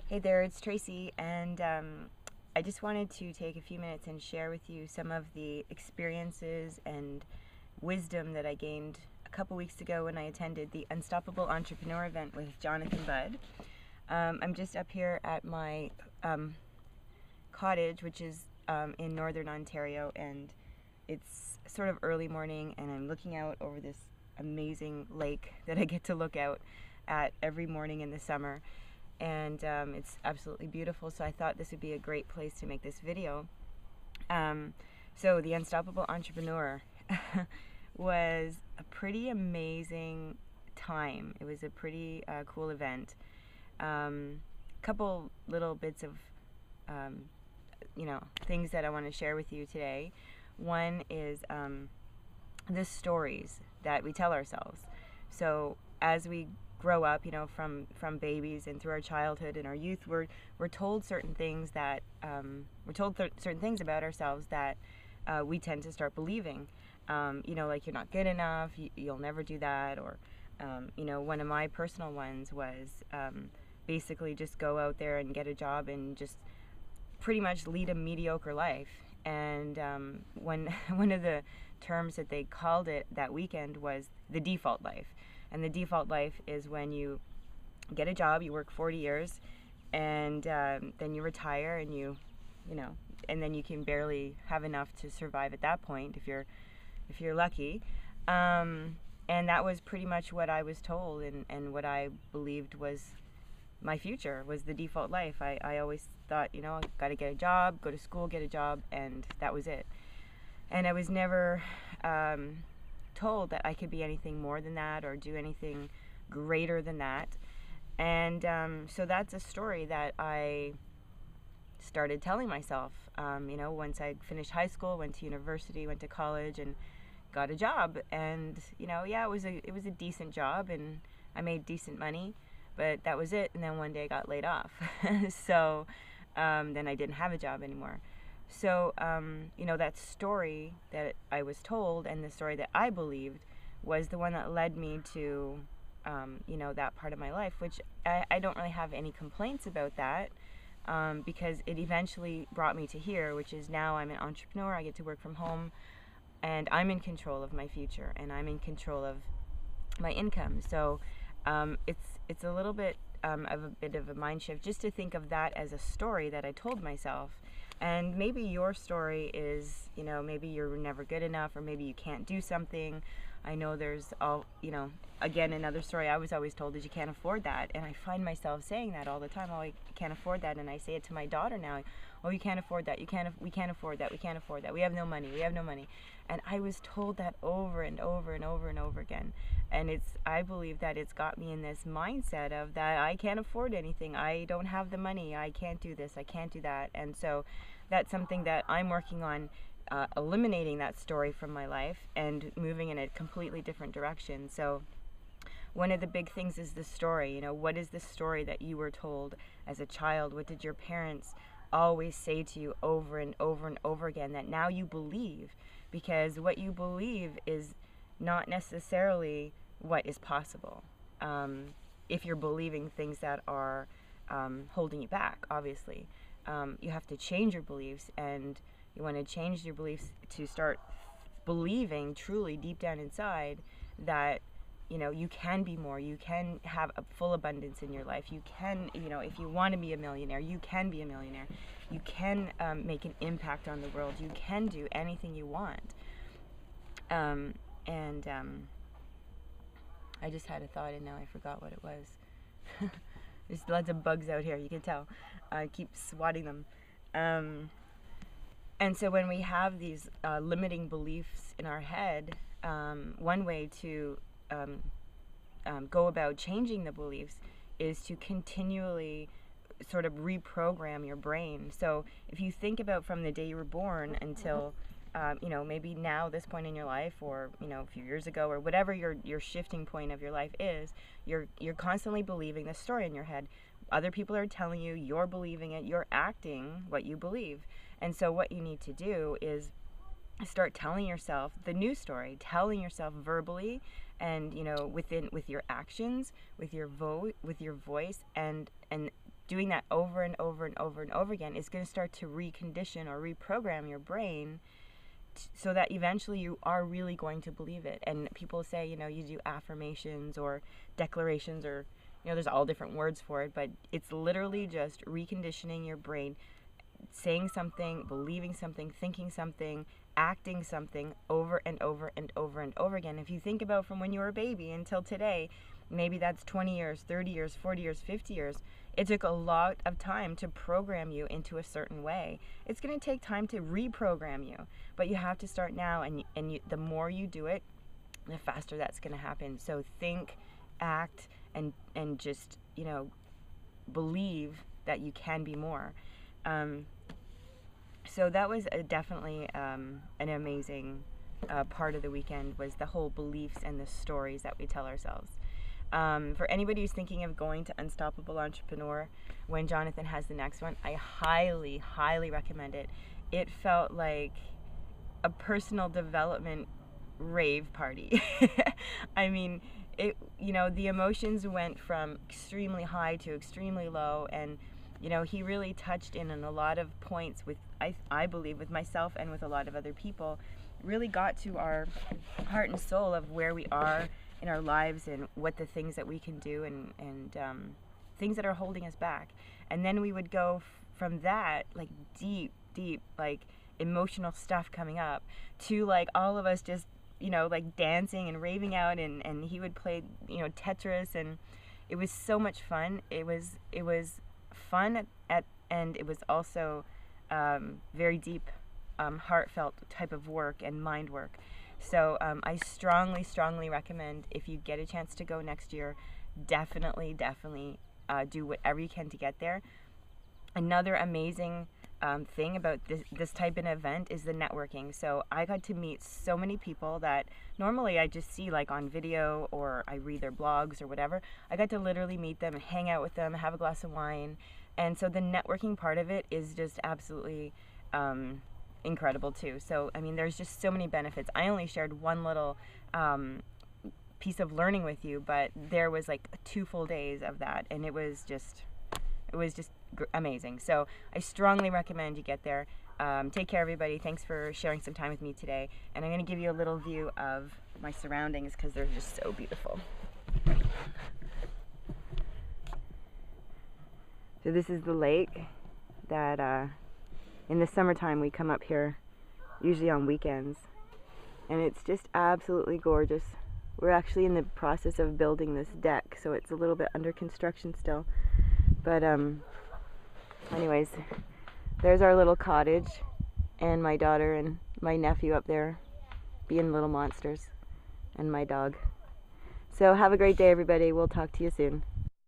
Hey there, it's Tracy, and I just wanted to take a few minutes and share with you some of the experiences and wisdom that I gained a couple weeks ago when I attended the Unstoppable Entrepreneur event with Jonathan Budd. I'm just up here at my cottage, which is in northern Ontario, and it's sort of early morning, and I'm looking out over this amazing lake that I get to look out at every morning in the summer. And it's absolutely beautiful, so I thought this would be a great place to make this video. So the Unstoppable Entrepreneur was a pretty amazing time. It was a pretty cool event. Couple little bits of things that I want to share with you today. One is the stories that we tell ourselves. So as we grow up, from babies and through our childhood and our youth, we're told certain things that certain things about ourselves that we tend to start believing. Like you're not good enough, you'll never do that, or one of my personal ones was basically just go out there and get a job and just pretty much lead a mediocre life. And one of the terms that they called it that weekend was the default life. And the default life is when you get a job, you work 40 years, and then you retire, and and then you can barely have enough to survive at that point if you're lucky. And that was pretty much what I was told, and what I believed was my future was the default life. I always thought, I got to get a job, go to school, get a job, and that was it. And I was never told that I could be anything more than that or do anything greater than that. And so that's a story that I started telling myself. Once I finished high school, went to university, went to college, and got a job. And it was a decent job, and I made decent money, but that was it. And then one day I got laid off. So then I didn't have a job anymore. So, that story that I was told and the story that I believed was the one that led me to, that part of my life, which I don't really have any complaints about that, because it eventually brought me to here, which is now I'm an entrepreneur. I get to work from home, and I'm in control of my future, and I'm in control of my income. So it's a little bit of a mind shift just to think of that as a story that I told myself. And maybe your story is, maybe you're never good enough, or maybe you can't do something. I know there's again, another story I was always told is you can't afford that. And I find myself saying that all the time. Oh, I can't afford that. And I say it to my daughter now. Oh, you can't afford that. We can't afford that. We can't afford that. We have no money. We have no money. And I was told that over and over and over and over again. And I believe that it's got me in this mindset of that I can't afford anything. I don't have the money. I can't do this. I can't do that. And so that's something that I'm working on, eliminating that story from my life and moving in a completely different direction. So one of the big things is the story. What is the story that you were told as a child? What did your parents always say to you over and over and over again that now you believe? Because what you believe is not necessarily what is possible. If you're believing things that are holding you back, obviously. You have to change your beliefs, and you want to change your beliefs to start believing truly deep down inside that you can be more. You can have a full abundance in your life. You can, if you want to be a millionaire, you can be a millionaire. You can make an impact on the world. You can do anything you want. I just had a thought, and now I forgot what it was. There's lots of bugs out here, you can tell. I keep swatting them. And so when we have these limiting beliefs in our head, one way to go about changing the beliefs is to continually sort of reprogram your brain. So if you think about from the day you were born until maybe now, this point in your life, or a few years ago, or whatever your shifting point of your life is, you're constantly believing this story in your head. Other people are telling you, you're believing it, you're acting what you believe. And so what you need to do is start telling yourself the new story, telling yourself verbally, and with your actions, with your voice, and doing that over and over and over and over again is going to start to recondition or reprogram your brain so that eventually you are really going to believe it. And people say, you know, you do affirmations or declarations, or, you know, there's all different words for it, but it's literally just reconditioning your brain, saying something, believing something, thinking something, acting something over and over and over and over again. If you think about from when you were a baby until today, maybe that's 20 years, 30 years, 40 years, 50 years. It took a lot of time to program you into a certain way. It's going to take time to reprogram you, but you have to start now, and the more you do it, the faster that's going to happen. So think, act, and just, you know, believe that you can be more. So that was definitely an amazing part of the weekend, was the whole beliefs and the stories that we tell ourselves. For anybody who's thinking of going to Unstoppable Entrepreneur when Jonathan has the next one, I highly, highly recommend it. It felt like a personal development rave party. I mean, you know, the emotions went from extremely high to extremely low, and, you know, he really touched in on a lot of points with, I believe, with myself and with a lot of other people, really got to our heart and soul of where we are in our lives and what the things that we can do, and things that are holding us back. And then we would go from that, like deep, like emotional stuff coming up, to like all of us just, you know, like dancing and raving out, and he would play, you know, Tetris, and it was so much fun. It was fun and it was also very deep, heartfelt type of work and mind work. So I strongly, strongly recommend, if you get a chance to go next year, definitely do whatever you can to get there. Another amazing thing about this type of event is the networking. So I got to meet so many people that normally I just see like on video or I read their blogs or whatever. I got to literally meet them, hang out with them, have a glass of wine. And so the networking part of it is just absolutely incredible too. So I mean, there's just so many benefits. I only shared one little piece of learning with you, but there was like 2 full days of that, and it was just amazing. So I strongly recommend you get there. Take care, everybody. Thanks for sharing some time with me today, and I'm going to give you a little view of my surroundings because they're just so beautiful. So this is the lake that in the summertime we come up here, usually on weekends, and it's just absolutely gorgeous. We're actually in the process of building this deck, so it's a little bit under construction still, but anyways, there's our little cottage, and my daughter and my nephew up there being little monsters, and my dog. So have a great day, everybody. We'll talk to you soon.